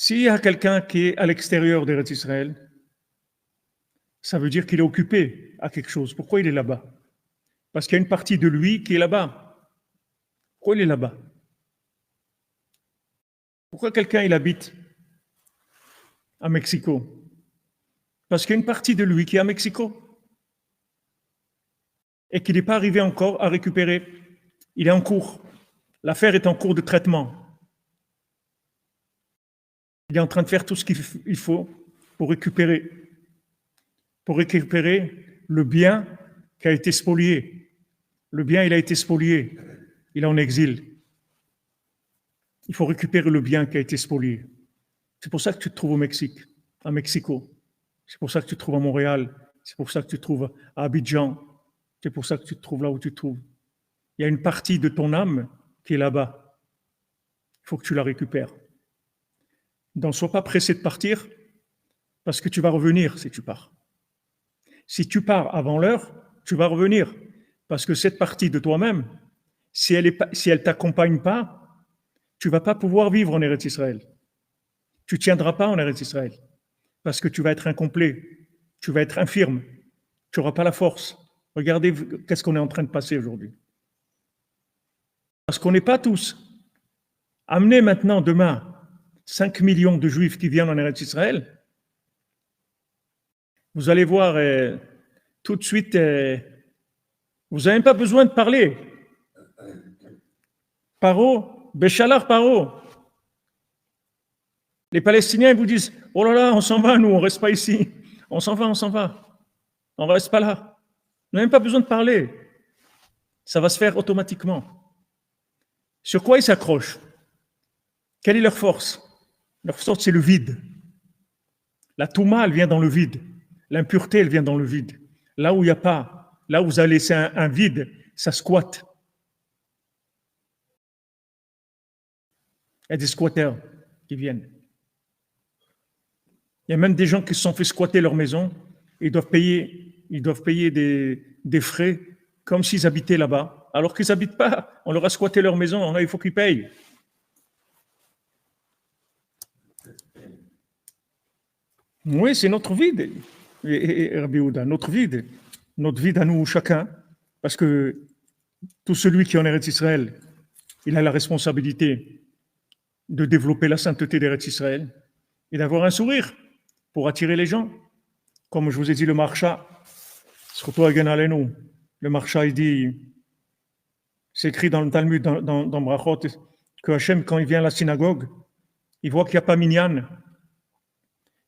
S'il y a quelqu'un qui est à l'extérieur d'Eretz Israël, ça veut dire qu'il est occupé à quelque chose. Pourquoi il est là-bas? Parce qu'il y a une partie de lui qui est là-bas. Pourquoi il est là-bas? Pourquoi quelqu'un il habite à Mexico? Parce qu'il y a une partie de lui qui est à Mexico et qu'il n'est pas arrivé encore à récupérer. Il est en cours. L'affaire est en cours de traitement. Il est en train de faire tout ce qu'il faut pour récupérer le bien qui a été spolié. Le bien, il a été spolié. Il est en exil. Il faut récupérer le bien qui a été spolié. C'est pour ça que tu te trouves au Mexique, à Mexico. C'est pour ça que tu te trouves à Montréal. C'est pour ça que tu te trouves à Abidjan. C'est pour ça que tu te trouves là où tu te trouves. Il y a une partie de ton âme qui est là-bas. Il faut que tu la récupères. Donc, sois pas pressé de partir parce que tu vas revenir si tu pars. Si tu pars avant l'heure, tu vas revenir parce que cette partie de toi-même, si elle t'accompagne pas, tu vas pas pouvoir vivre en Eretz Israël. Tu tiendras pas en Eretz Israël parce que tu vas être incomplet, tu vas être infirme, tu n'auras pas la force. Regardez qu'est-ce qu'on est en train de passer aujourd'hui. Parce qu'on n'est pas tous. Amenez maintenant, demain, 5 millions de Juifs qui viennent en Eretz Israël. Vous allez voir tout de suite, vous n'avez même pas besoin de parler. Paro, Béchalar Paro. Les Palestiniens vous disent, oh là là, on s'en va, nous, on ne reste pas ici. On s'en va. On ne reste pas là. Vous n'avez même pas besoin de parler. Ça va se faire automatiquement. Sur quoi ils s'accrochent? Quelle est leur force? Leur force, c'est le vide. La touma, elle vient dans le vide. L'impureté, elle vient dans le vide. Là où il n'y a pas, là où vous avez laissé un vide, ça squatte. Il y a des squatteurs qui viennent. Il y a même des gens qui se sont fait squatter leur maison. Ils doivent payer des frais comme s'ils habitaient là-bas, alors qu'ils n'habitent pas. On leur a squatté leur maison, il faut qu'ils payent. Oui, c'est notre vide, Rabbi Houda, notre vide à nous chacun, parce que tout celui qui est en Eretz Israël, il a la responsabilité de développer la sainteté d'Eretz Israël et d'avoir un sourire pour attirer les gens. Comme je vous ai dit, le Maharsha, le Maharsha, il dit, c'est écrit dans le Talmud, dans Brachot, que Hachem, quand il vient à la synagogue, il voit qu'il n'y a pas minyan.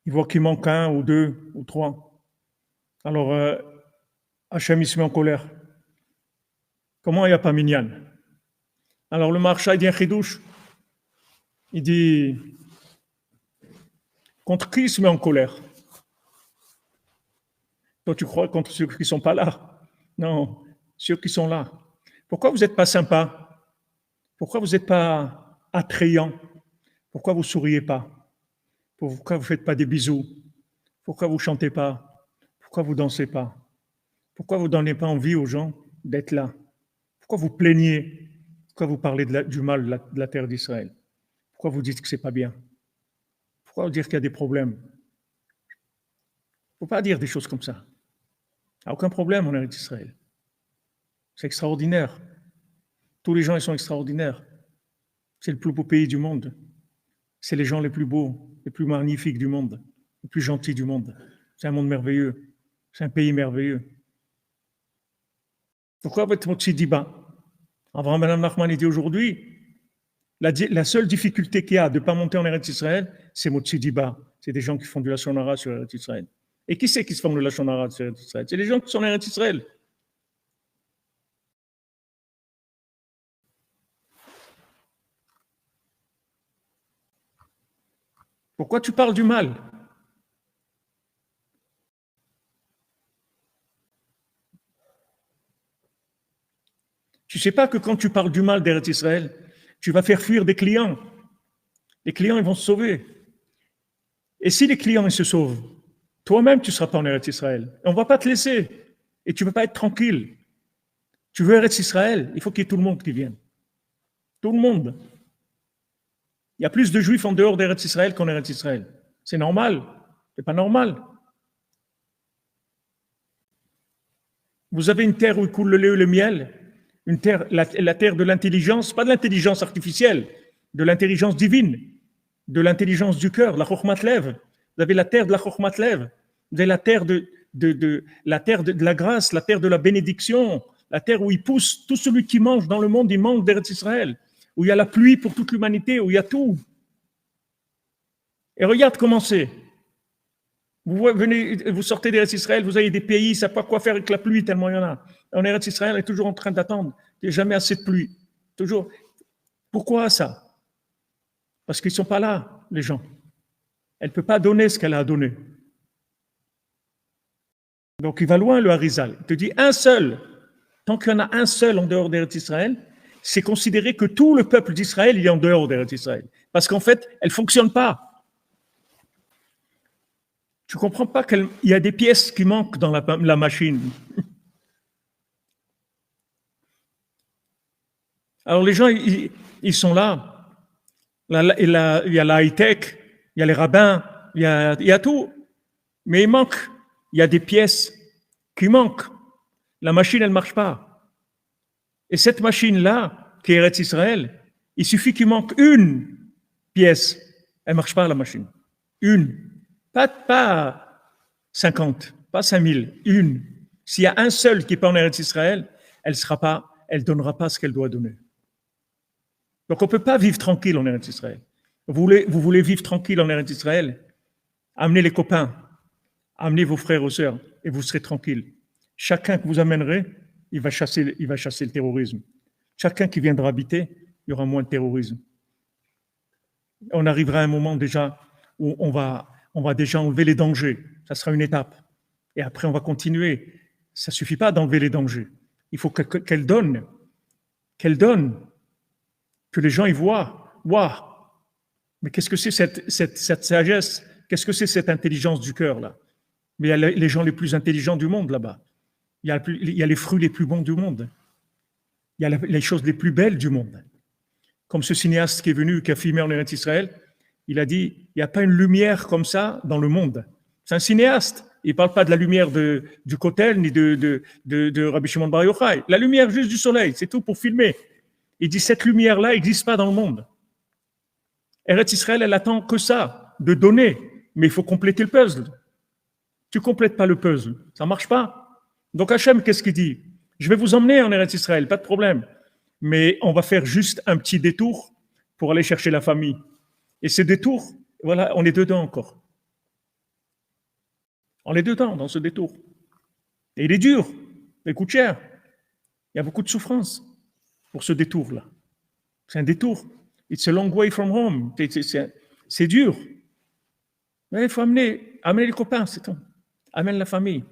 Il voit qu'il manque un ou deux ou trois. Alors, Hachem, il se met en colère. Comment il n'y a pas minyan? Alors, le Maharsha, il dit un chidouche. Il dit, contre qui il se met en colère? Toi, tu crois contre ceux qui ne sont pas là? Non, ceux qui sont là. Pourquoi vous n'êtes pas sympa? Pourquoi vous n'êtes pas attrayant? Pourquoi vous ne souriez pas? Pourquoi vous ne faites pas des bisous? Pourquoi vous ne chantez pas? Pourquoi vous ne dansez pas? Pourquoi vous ne donnez pas envie aux gens d'être là? Pourquoi vous plaignez? Pourquoi vous parlez du mal de la terre d'Israël? Pourquoi vous dites que ce n'est pas bien? Pourquoi vous dire qu'il y a des problèmes? Il ne faut pas dire des choses comme ça. Il n'y a aucun problème en Eretz Israël. C'est extraordinaire. Tous les gens, ils sont extraordinaires. C'est le plus beau pays du monde. C'est les gens les plus beaux, les plus magnifiques du monde, les plus gentils du monde. C'est un monde merveilleux. C'est un pays merveilleux. Pourquoi votre Motsi Diba? Abraham Ben Nachman dit aujourd'hui, la seule difficulté qu'il y a de ne pas monter en Eretz Israël, c'est Motsi Diba. C'est des gens qui font du Lashon Hara sur Eretz Israël. Et qui c'est qui se font de Lashon Hara sur Eretz Israël? C'est les gens qui sont en Eretz Israël. Pourquoi tu parles du mal? Tu ne sais pas que quand tu parles du mal d'Eretz Israël, tu vas faire fuir des clients. Les clients, ils vont se sauver. Et si les clients, ils se sauvent, toi-même, tu ne seras pas en Eretz Israël. On ne va pas te laisser. Et tu ne veux pas être tranquille. Tu veux Eretz Israël, il faut qu'il y ait tout le monde qui vienne. Tout le monde. Il y a plus de juifs en dehors d'Eretz Israël qu'en Eretz Israël. C'est normal. C'est pas normal. Vous avez une terre où il coule le lait et le miel, une terre, la terre de l'intelligence, pas de l'intelligence artificielle, de l'intelligence divine, de l'intelligence du cœur, la Chokhmat Lev. Vous avez la terre de la Chokhmat Lev. Vous avez la terre de la grâce, la terre de la bénédiction, la terre où il pousse tout celui qui mange dans le monde, il mange d'Eretz Israël, où il y a la pluie pour toute l'humanité, où il y a tout. Et regarde comment c'est. Vous sortez d'Eretz Israël, vous avez des pays, ils ne savent pas quoi faire avec la pluie, tellement il y en a. En Eretz Israël, on est toujours en train d'attendre. Il n'y a jamais assez de pluie. Toujours. Pourquoi ça? Parce qu'ils ne sont pas là, les gens. Elle ne peut pas donner ce qu'elle a donné. Donc il va loin, le Harizal. Il te dit un seul. Tant qu'il y en a un seul en dehors d'Eretz Israël, c'est considéré que tout le peuple d'Israël il est en dehors d'Eretz Israël. Parce qu'en fait, elle ne fonctionne pas. Tu ne comprends pas qu'il y a des pièces qui manquent dans la machine. Alors les gens, ils sont là. Il y a la high-tech, il y a les rabbins, il y a tout. Mais il manque. Il y a des pièces qui manquent. La machine, elle ne marche pas. Et cette machine-là, qui est Eretz Israël, il suffit qu'il manque une pièce. Elle ne marche pas, la machine. Une. Pas 50, pas 5000, une. S'il y a un seul qui est pas en Eretz Israël, elle donnera pas ce qu'elle doit donner. Donc on ne peut pas vivre tranquille en Eretz Israël. Vous voulez vivre tranquille en Eretz Israël? Amenez les copains, amenez vos frères et sœurs, et vous serez tranquille. Chacun que vous amènerez, il va chasser le terrorisme. Chacun qui viendra habiter, il y aura moins de terrorisme. On arrivera à un moment déjà où on va déjà enlever les dangers. Ça sera une étape. Et après, on va continuer. Ça ne suffit pas d'enlever les dangers. Il faut qu'elle donne. Que les gens y voient. Waouh! Mais qu'est-ce que c'est cette sagesse? Qu'est-ce que c'est cette intelligence du cœur, là? Mais il y a les gens les plus intelligents du monde, là-bas. Il y a les fruits les plus bons du monde. Il y a les choses les plus belles du monde. Comme ce cinéaste qui est venu, qui a filmé en Eretz Israël, il a dit, il n'y a pas une lumière comme ça dans le monde. C'est un cinéaste. Il ne parle pas de la lumière du Kotel ni de Rabbi Shimon Bar Yochai. La lumière juste du soleil, c'est tout pour filmer. Il dit, cette lumière-là n'existe pas dans le monde. Eretz Israël, elle attend que ça, de donner. Mais il faut compléter le puzzle. Tu ne complètes pas le puzzle, ça ne marche pas. Donc Hachem, qu'est-ce qu'il dit? Je vais vous emmener en Eretz Israël, pas de problème. Mais on va faire juste un petit détour pour aller chercher la famille. Et ce détour, voilà, on est dedans encore. On est dedans dans ce détour. Et il est dur, il coûte cher. Il y a beaucoup de souffrance pour ce détour-là. C'est un détour. It's a long way from home. C'est dur. Mais il faut amener les copains, c'est tout. Amène la famille.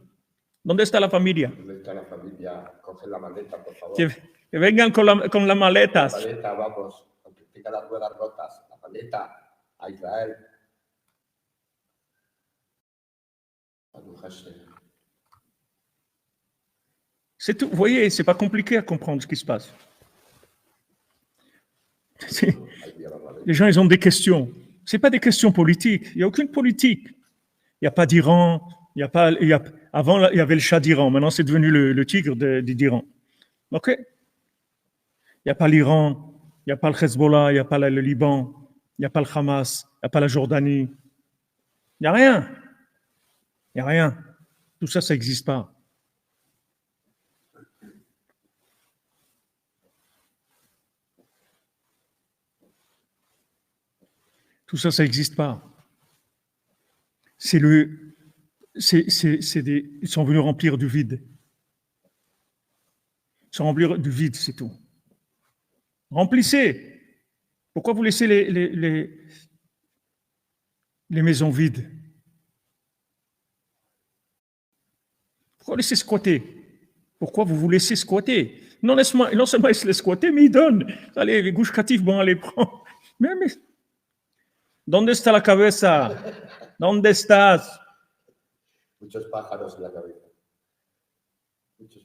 ¿Dónde está la familia? ¿Dónde está la familia? Coge la maleta, por favor. Que vengan con las maletas. La maleta, vamos, aunque tenga las ruedas rotas, la maleta a Israël. C'est tout. Vous voyez, c'est pas compliqué à comprendre ce qui se passe. Les gens, ils ont des questions. C'est pas des questions politiques. Il n'y a aucune politique. Il n'y a pas d'Iran. Avant, il y avait le chat d'Iran. Maintenant, c'est devenu le tigre d'Iran. OK? Il n'y a pas l'Iran. Il n'y a pas le Hezbollah. Il n'y a pas le Liban. Il n'y a pas le Hamas. Il n'y a pas la Jordanie. Il n'y a rien. Il n'y a rien. Tout ça, ça n'existe pas. Tout ça, ça n'existe pas. Ils sont venus remplir du vide. Ils sont remplis du vide, c'est tout. Remplissez. Pourquoi vous laissez les maisons vides? Pourquoi laisser squatter? Pourquoi vous laissez squatter? Non seulement ils se laissent squatter, mais ils donnent. Allez, les gouches catifs, bon, allez, prends. Mais, ¿dónde está la cabeza? ¿Dónde estás? Muchos pájaros en la cabeza.